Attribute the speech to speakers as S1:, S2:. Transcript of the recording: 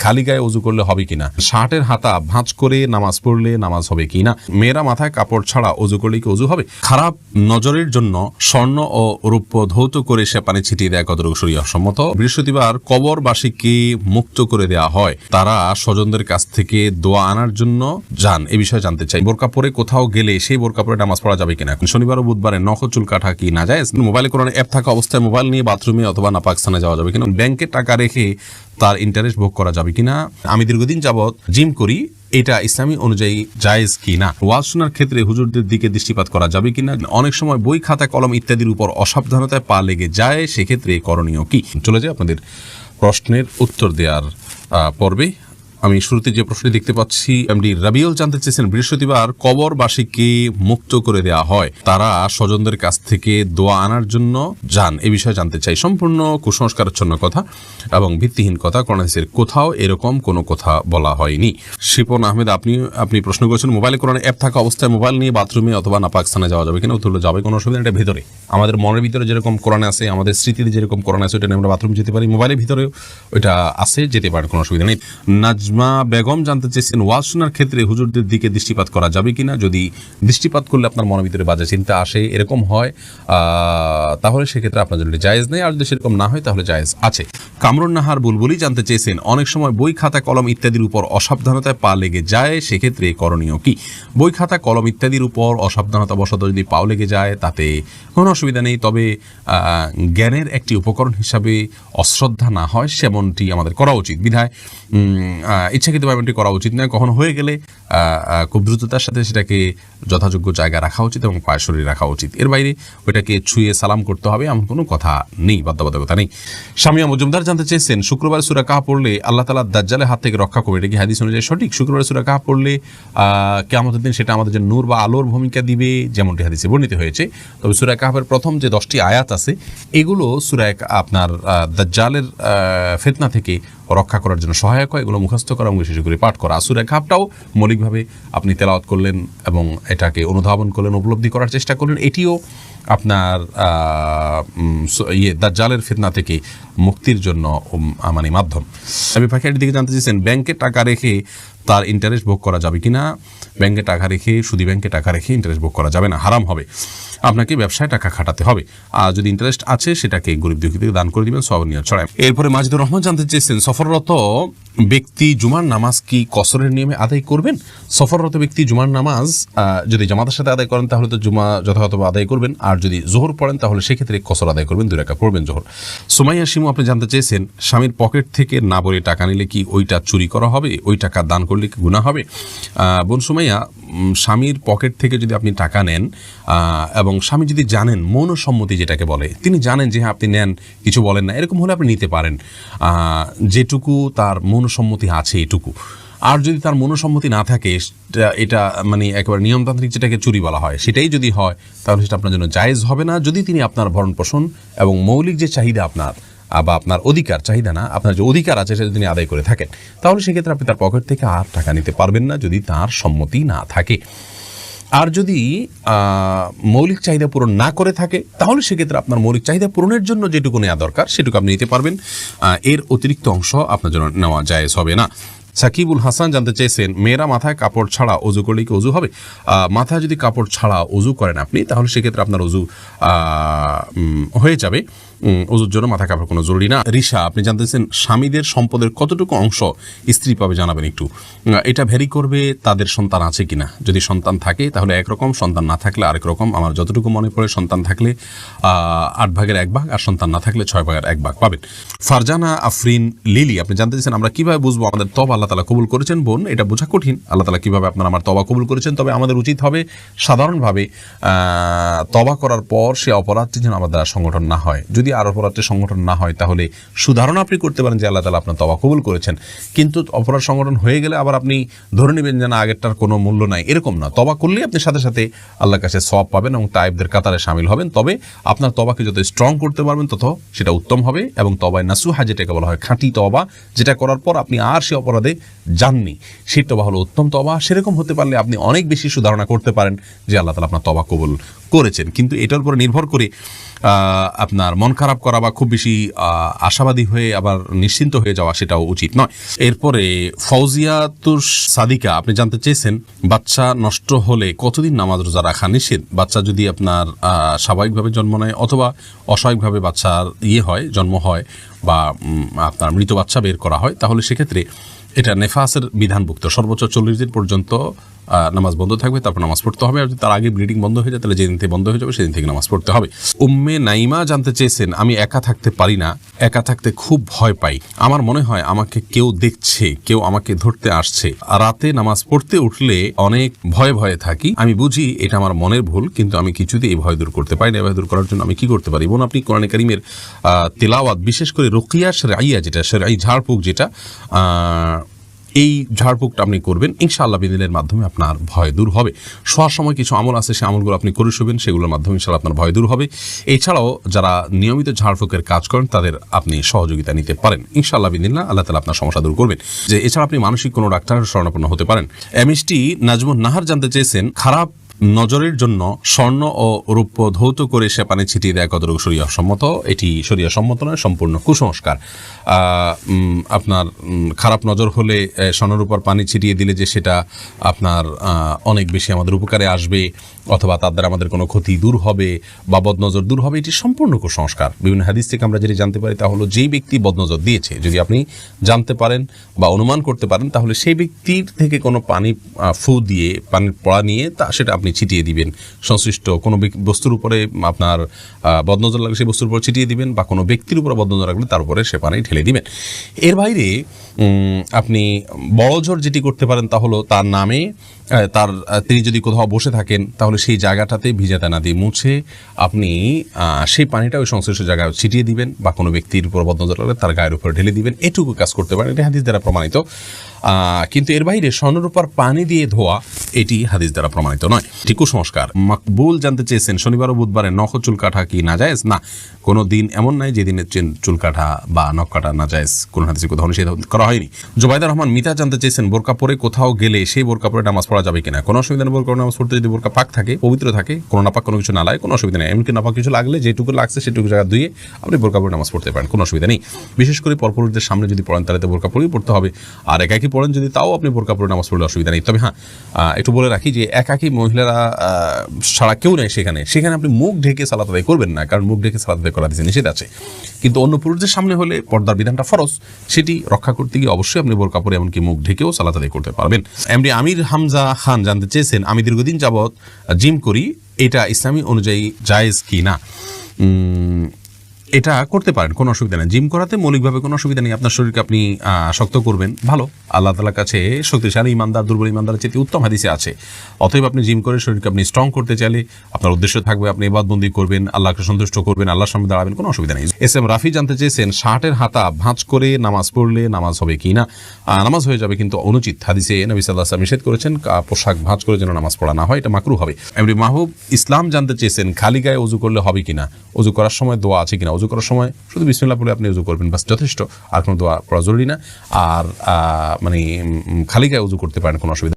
S1: খালি গায়ে ওযু করলে হবে কিনা, শার্টের হাতা ভাঁজ করে নামাজ পড়লে নামাজ হবে কিনা, মেয়েরা মাথায় কাপড় ছাড়া ওযু করলে কি ওযু হবে, খারাপ নজরের জন্য স্বর্ণ ও রৌপ্য ধৌত করে সে পানি ছিটিয়ে দেয় কতটুকু শরীয়তসম্মত। বৃহস্পতিবার কবরবাসীকে মুক্ত করে দেওয়া হয়, তারা স্বজনদের কাছ থেকে দোয়া আনার জন্য যান, এ বিষয়ে জানতে চাই। বোরকা পরে কোথাও গেলে সেই বোরকা পরে নামাজ পড়া যাবে কিনা, শনিবার ও বুধবারে নখ চুল কাটা কি না যায়, মোবাইলে কোনো অ্যাপ থাকা অবস্থায় মোবাইল নিয়ে বাথরুমে অথবা নাপাক স্থানে যাওয়া যাবে কিনা, ব্যাংকে টাকা রেখে তার ইন্টারেস্ট ভোগ করা যাবে কিনা, আমি দীর্ঘদিন যাবৎ জিম করি, এটা ইসলামী অনুযায়ী জায়েজ কিনা, ওয়াজ শোনার ক্ষেত্রে হুজুরদের দিকে দৃষ্টিপাত করা যাবে কিনা, অনেক সময় বই খাতা কলম ইত্যাদির উপর অসাবধানতায় পা লেগে যায়, সেক্ষেত্রে করণীয় কি। চলে যায় আপনাদের প্রশ্নের উত্তর দেওয়ার পর্বে। আমি শুরুতে যে প্রশ্নটি দেখতে পাচ্ছি, এমডি রাবিউল জানতে চেয়েছেন, বৃহস্পতিবার কবরবাসীকে মুক্ত করে দেওয়া হয়, তারা স্বজনদের কাছ থেকে দোয়া আনার জন্য যান, এ বিষয়ে জানতে চাই। সম্পূর্ণ কুসংস্কারাচ্ছন্ন কথা এবং ভিত্তিহীন কথা, কোরআন হাদিসের কোথাও এরকম কোনো কথা বলা হয়নি। শিপন আহমেদ আপনি প্রশ্ন করেছেন, মোবাইলে কোরআন অ্যাপ থাকা অবস্থায় মোবাইল নিয়ে বাথরুমে অথবা নাপাক স্থানে যাওয়া যাবে কিনা, উত্তর যাবে, কোনো অসুবিধা। এটা ভেতরে আমাদের মনের ভিতরে যেরকম কোরআন আছে, আমাদের স্মৃতিতে যেরকম কোরআন আছে, ওটা নিয়ে আমরা বাথরুম যেতে পারি, মোবাইলের ভিতরেও ওইটা আছে, যেতে পারে, কোনো অসুবিধা নেই। নাজমা বেগম জানতে চেয়েছেন, ওয়াজ শোনার ক্ষেত্রে হুজুরদের দিকে দৃষ্টিপাত করা যাবে কিনা, যদি দৃষ্টিপাত করলে আপনার মনের ভিতরে বাজে চিন্তা আসে, এরকম হয়, তাহলে সেক্ষেত্রে আপনার জন্য জায়েজ নেই, আর যদি সেরকম না হয় তাহলে জায়েজ আছে। কামরুন নাহার বুলবুলি জানতে চেয়েছেন, অনেক সময় বই খাতা কলম ইত্যাদির উপর অসাবধানতায় পা লেগে যায়, সেক্ষেত্রে করণীয় কি। বই খাতা কলম ইত্যাদির উপর অসাবধানতা বশত যদি পাও লেগে যায় তাতে কোনো অসুবিধা নেই, তবে জ্ঞানের একটি উপকরণ হিসাবে অশ্রদ্ধা না হয় সেমনটি আমাদের করা উচিত। বিধায় ইচ্ছাকৃতভাবে এমনটি করা উচিত নয়, কখনো হয়ে গেলে খুব দ্রুততার সাথে সেটাকে যথাযোগ্য জায়গায় রাখা উচিত এবং পায়ে শরীরে রাখা উচিত। এর বাইরে ওইটাকে ছুঁয়ে সালাম করতে হবে এমন কোনো কথা নেই, বাধ্যবাধকতা নেই। শামিয়া মজুমদার জানতে চেয়েছেন, শুক্রবার সূরা কাহফ পড়লে আল্লাহ তাআলা দাজ্জালের হাত থেকে রক্ষা করবে, এটা কি হাদিস অনুযায়ী সঠিক? শুক্রবার সূরা কাহফ পড়লে কিয়ামতের দিন সেটা আমাদের জন্য নূর বা আলোর ভূমিকা দিবে, যেমনটি হাদিসে বর্ণিত হয়েছে। তবে সূরা কাহফের প্রথম যে 10টি আয়াত আছে, এগুলো সূরা আপনার দাজ্জালের ফিতনা থেকে রক্ষা করার জন্য সহায়ক হয়, এগুলো মুখস্থ করা এবং বিশেষ করে পাঠ করা। সূরা কাহফটাও মৌলিকভাবে আপনি তেলাওয়াত করলেন এবং এটাকে অনুধাবন করলেন, উপলব্ধি করার চেষ্টা করলেন, এটিও আপনার দাজ্জালের ফিতনা থেকে মুক্তির জন্য মানে মাধ্যম। আমি পাখির দিকে জানতে চেয়েছেন, ব্যাংকে টাকা রেখে তার ইন্টারেস্ট ভোগ করা যাবে কিনা। ব্যাংকে টাকা রেখে, সুদী ব্যাংকে টাকা রেখে ইন্টারেস্ট ভোগ করা যাবে না, হারাম হবে, আপনাকে ব্যবসায় টাকা খাটাতে হবে, আর যদি ইন্টারেস্ট আছে সেটাকে গরিব দুঃখীদের দান করে দিবেন, সওয়াব নিয়ত ছড়ায়। এরপরে মাজিদুর রহমান জানতে চেয়েছেন, সফররত ব্যক্তি জুমার নামাজ কি কসরের নিয়মে আদায় করবেন? সফররত ব্যক্তি জুমার নামাজ যদি জামাতের সাথে আদায় করেন তাহলে তো জুমা যথাযথভাবে আদায় করবেন, আর যদি জোহর পড়েন তাহলে সেক্ষেত্রে কসর আদায় করবেন, 2 রাকাত পড়বেন জোহর। সুমাইয়া শিমু আপনি জানতে চেয়েছেন, স্বামীর পকেট থেকে না বলে টাকা নিলে কি ওইটা চুরি করা হবে, ওই টাকা দান করলে কি গুনাহ হবে? বোন সুমাইয়া, স্বামীর পকেট থেকে যদি আপনি টাকা নেন এবং স্বামী যদি জানেন, মৌন সম্মতি যেটাকে বলে, তিনি জানেন যে হ্যাঁ আপনি নেন, কিছু বলেন না, এরকম হলে আপনি নিতে পারেন, যেটুকু তার মৌন সম্মতি আছে এটুকু। আর যদি তার মনোসম্মতি না থাকে, এটা মানে একেবারে নিয়মতান্ত্রিক যেটাকে চুরি বলা হয়, সেটাই যদি হয় তাহলে সেটা আপনার জন্য জায়েজ হবে না, যদি তিনি আপনার ভরণ পোষণ এবং মৌলিক যে চাহিদা আপনার বা আপনার অধিকার, চাহিদা না, আপনার যে অধিকার আছে সেটা তিনি আদায় করে থাকেন, তাহলে সেক্ষেত্রে আপনি তার পকেট থেকে আর টাকা নিতে পারবেন না যদি তার সম্মতি না থাকে। আর যদি মৌলিক চাহিদা পূরণ না করে থাকে তাহলে সেক্ষেত্রে আপনার মৌলিক চাহিদা পূরণের জন্য যেটুকু নেওয়া দরকার সেটুকু আপনি নিতে পারবেন, এর অতিরিক্ত অংশ আপনার জন্য নেওয়া জায়েজ হবে না। সাকিবুল হাসান জানতে চেয়েছেন, মেয়েরা মাথায় কাপড় ছাড়া ওযু করলে কি ওযু হবে? মাথায় যদি কাপড় ছাড়া ওযু করেন আপনি, তাহলে সেক্ষেত্রে আপনার ওযু হয়ে যাবে, ওযুর জন্য মাথা কাপড় কোনো জরুরি না। রিশা আপনি জানতেছেন, স্বামীদের সম্পদের কতটুকু অংশ স্ত্রী পাবে জানাবেন একটু। এটা ভ্যারি করবে তাদের সন্তান আছে কিনা, যদি সন্তান থাকে তাহলে একরকম, সন্তান না থাকলে আরেক রকম। আমার যতটুকু মনে পড়ে, সন্তান থাকলে 8 ভাগের 1 ভাগ, আর সন্তান না থাকলে 6 ভাগের 1 ভাগ পাবেন। ফারজানা আফরিন লিলি আপনি জানতে চেয়েছেন, আমরা কিভাবে বুঝবো আমাদের তওবা আল্লাহ তাআলা কবুল করেছেন? বোন, এটা বোঝা কঠিন, আল্লাহ তাআলা কিভাবে আপনার আমার তওবা কবুল করেছেন, তবে আমাদের উচিত হবে সাধারণভাবে তওবা করার পর সে অপরাধটি যেন আমাদের দ্বারা সংগঠন না হয়। যদি আর অপরাধটি সংগঠন না হয় তাহলে সুধারণা আপনি করতে পারেন যে আল্লাহ তাআলা আপনার তওবা কবুল করেছেন, কিন্তু অপরাধ সংগঠন হয়ে গেলে আবার আপনি ধরে নেবেন যে না, আগেরটার কোনো মূল্য নাই, এরকম না। তওবা করলেই আপনি সাথে সাথে আল্লাহর কাছে সওয়াব পাবেন এবং তায়েবদের কাতারে শামিল হবেন। তবে আপনার তওবাকে যত স্ট্রং করতে পারবেন তত সেটা উত্তম হবে, এবং তওবায়ে নাসুহা যেটাকে বলা হয়, খাঁটি তওবা, যেটা করার পর আপনি আর সে অপরাধে যাননি, সেই তওবা হলো উত্তম তওবা। সেরকম হতে পারলে আপনি অনেক বেশি সুধারণা করতে পারেন যে আল্লাহ তাআলা আপনার তওবা কবুল করেছেন। কিন্তু এটার উপর নির্ভর করে আপনার মন খারাপ করা বা খুব বেশি আশাবাদী হয়ে আবার নিশ্চিন্ত হয়ে যাওয়া সেটাও উচিত নয়। এরপরে ফৌজিয়াতুর সাদিকা আপনি জানতে চেয়েছেন বাচ্চা নষ্ট হলে কতদিন নামাজ রোজা রাখা নিষেধ। বাচ্চা যদি আপনার স্বাভাবিকভাবে জন্ম নেয় অথবা অস্বাভাবিকভাবে বাচ্চার জন্ম হয় বা আপনার মৃত বাচ্চা বের করা হয়, তাহলে সেক্ষেত্রে এটা নেফাসের বিধানভুক্ত। সর্বোচ্চ 40 দিন পর্যন্ত নামাজ বন্ধ থাকবে, তারপর নামাজ পড়তে হবে। আর যদি তার আগে ব্লিডিং বন্ধ হয়ে যায় তাহলে যেদিন থেকে বন্ধ হয়ে যাবে সেদিন থেকে নামাজ পড়তে হবে। উম্মে নাইমা জানতে চেয়েছেন আমি একা থাকতে পারি না, একা থাকতে খুব ভয় পাই। আমার মনে হয় আমাকে কেউ দেখছে, কেউ আমাকে ধরতে আসছে। রাতে নামাজ পড়তে উঠলে অনেক ভয়ে ভয়ে থাকি। আমি বুঝি এটা আমার মনের ভুল, কিন্তু আমি কিছুতেই এই ভয় দূর করতে পারি না। এই ভয় দূর করার জন্য আমি কি করতে পারি? বোন, আপনি কোরআনে কারীমের তেলাওয়াত, বিশেষ করে রুকিয়া শরঈয়া যেটা শরঈ ঝাড়ফুঁক, যেটা এই ঝাড়ফুঁকটা আপনি করবেন, ইনশাআল্লাহ বিদিনের মাধ্যমে আপনার ভয় দূর হবে। শোয়ার সময় কিছু আমল আছে, সেই আমলগুলো আপনি করে শুবেন, সেগুলোর মাধ্যমে ইনশাআল্লাহ আপনার ভয় দূর হবে। এছাড়াও যারা নিয়মিত ঝাড়ফুঁকের কাজ করেন তাদের আপনি সহযোগিতা নিতে পারেন, ইনশাআল্লাহ বিদিনিল্লাহ আল্লাহ তাআলা আপনার সমস্যা দূর করবেন। যে এছাড়া আপনি মানসিক কোনো ডাক্তারের শরণাপন্ন হতে পারেন। এমএসটি নাজমুন নাহার জানতে চেয়েছেন খারাপ নজরের জন্য স্বর্ণ ও রৌপ্য ধৌত করে সে পানি ছিটিয়ে দেয় কতটুকু শরিয়া সম্মত? এটি শরিয়া সম্মত নয়, সম্পূর্ণ কুসংস্কার। আপনার খারাপ নজর হলে স্বর্ণের উপর পানি ছিটিয়ে দিলে যে সেটা আপনার অনেক বেশি আমাদের উপকারে আসবে অথবা তার দ্বারা আমাদের কোনো ক্ষতি দূর হবে বা বদনজর দূর হবে, এটি সম্পূর্ণ কুসংস্কার। বিভিন্ন হাদিস থেকে আমরা যেটি জানতে পারি তা হলো, যেই ব্যক্তি বদনজর দিয়েছে যদি আপনি জানতে পারেন বা অনুমান করতে পারেন, তাহলে সেই ব্যক্তির থেকে কোনো পানি ফু দিয়ে পানির পড়া নিয়ে সেটা আপনি ছিটিয়ে দিবেন। সংশ্লিষ্ট কোনো বস্তুর উপরে আপনার বদনজর লাগলে সেই বস্তুর উপর ছিটিয়ে দিবেন, বা কোনো ব্যক্তির উপরে বদনজর লাগলে তার উপরে সে পানি ঢেলে দিবেন। এর বাইরে আপনি বড় জোর যেটি করতে পারেন তা হলো তার নামে তিনি যদি কোথাও বসে থাকেন তাহলে সেই জায়গাটাতে ভিজা দানা দিয়ে মুছে আপনি সেই পানিটা ওই সংশ্লিষ্ট জায়গায় ছিটিয়ে দিবেন, বা কোনো ব্যক্তির উপর বদনজর লাগলে তার গায়ের উপর ঢেলে দিবেন। এটুকু কাজ করতে পারেন, এটা হাদিস দ্বারা প্রমাণিত। কিন্তু এর বাইরে স্বর্ণের উপর পানি দিয়ে ধোয়া এটি হাদিস দ্বারা প্রমাণিত নয়, এটি কুসংস্কার। মাকবুল জানতে চেয়েছেন শনিবার ও বুধবারে নখ চুল কাটা কি নাজায়েজ? না, কোনো দিন এমন নাই যেদিনে চুল কাটা বা নখ কাটা নাজায়েজ, কোনো হাদিসে কোথাও নিষেধ করা হয়নি। জুবাইদা রহমান মিতা জানতে চেয়েছেন বোরকা পরে কোথাও গেলে সেই বোরকা পরে নামাজ পড়া যাবে কিনা? কোনো অসুবিধা নেই। বোরকা নামাজ পড়তে যদি বোরকা পাক থাকে, পবিত্র থাকে, কোনো নাপাক কোনো কিছু না লাগে, কোনো অসুবিধা নেই। এমনকি নাপাক কিছু লাগলে যেটুকু লাগছে সেটুকু জায়গা ধুয়ে আপনি বোরকা পরে নামাজ পড়তে পারেন, কোনো অসুবিধা নেই। বিশেষ করে পরপুরুষদের সামনে যদি পড়েন তাহলে তো বোরকা পরেই পড়তে হবে, আর একাকি পড়েন যদি তাও আপনি বোরকা পরে নামাজ পড়লে অসুবিধা নেই। তবে হ্যাঁ, একটু বলে রাখি যে একাকি মহিলারা ছাড়া কেউ নেই সেখানে আপনি মুখ ঢেকে সালাত আদায় করবেন না, কারণ মুখ ঢেকে সালাত আদায় করা দিয়েছে নিষেধ আছে। কিন্তু অন্য পুরুষদের সামনে হলে পর্দার বিধানটা ফরজ, সেটি রক্ষা করতে গিয়ে অবশ্যই আপনি বোরকা পরে এমনকি মুখ ঢেকেও সালাত আদায় করতে পারবেন। এমডি আমির হামজা খান জানতে চেয়েছেন আমি দীর্ঘদিন যাবৎ জিম করি, এটা ইসলামী অনুযায়ী জায়েজ কি না? এটা করতে পারেন, কোনো অসুবিধা নেই। জিম করাতে মৌলিকভাবে কোনো অসুবিধা নেই। আপনার শরীরকে আপনি শক্ত করবেন, ভালো। আল্লাহ তাআলার কাছে শক্তিশালী ইমানদার দুর্বল ইমানদারের চেয়ে উত্তম হাদিসে আছে। অতএব আপনি জিম করে শরীরকে আপনি স্ট্রং করতে চাইলে আপনার উদ্দেশ্য থাকবে আপনি ইবাদতবন্দি করবেন, আল্লাহকে সন্তুষ্ট করবেন, আল্লাহর সামনে দাঁড়াবেন, কোনো অসুবিধা নেই। এস এম রাফি জানতে চেয়েছেন শার্টের হাতা ভাঁজ করে নামাজ পড়লে নামাজ হবে কি না? নামাজ হয়ে যাবে, কিন্তু অনুচিত। হাদিসে নবী সাল্লাল্লাহু আলাইহি ওয়াসাল্লাম নিষেধ করেছেন পোশাক ভাঁজ করে যেন নামাজ পড়া না হয়, এটা মাকরুহ হবে। এমডি মাহবুব ইসলাম জানতে চেয়েছেন খালি গায়ে ওযু করলে হবে কিনা? ওযু করার সময় দোয়া আছে কিনা? ওযু করার সময় শুধু বিসমিল্লাহ বলে আপনি ওযু করবেন, বাস যথেষ্ট, আর কোনো দোয়া পড়া জরুরি না। আর খালি গায়ে ওযু করতে পারেন, কোনো অসুবিধা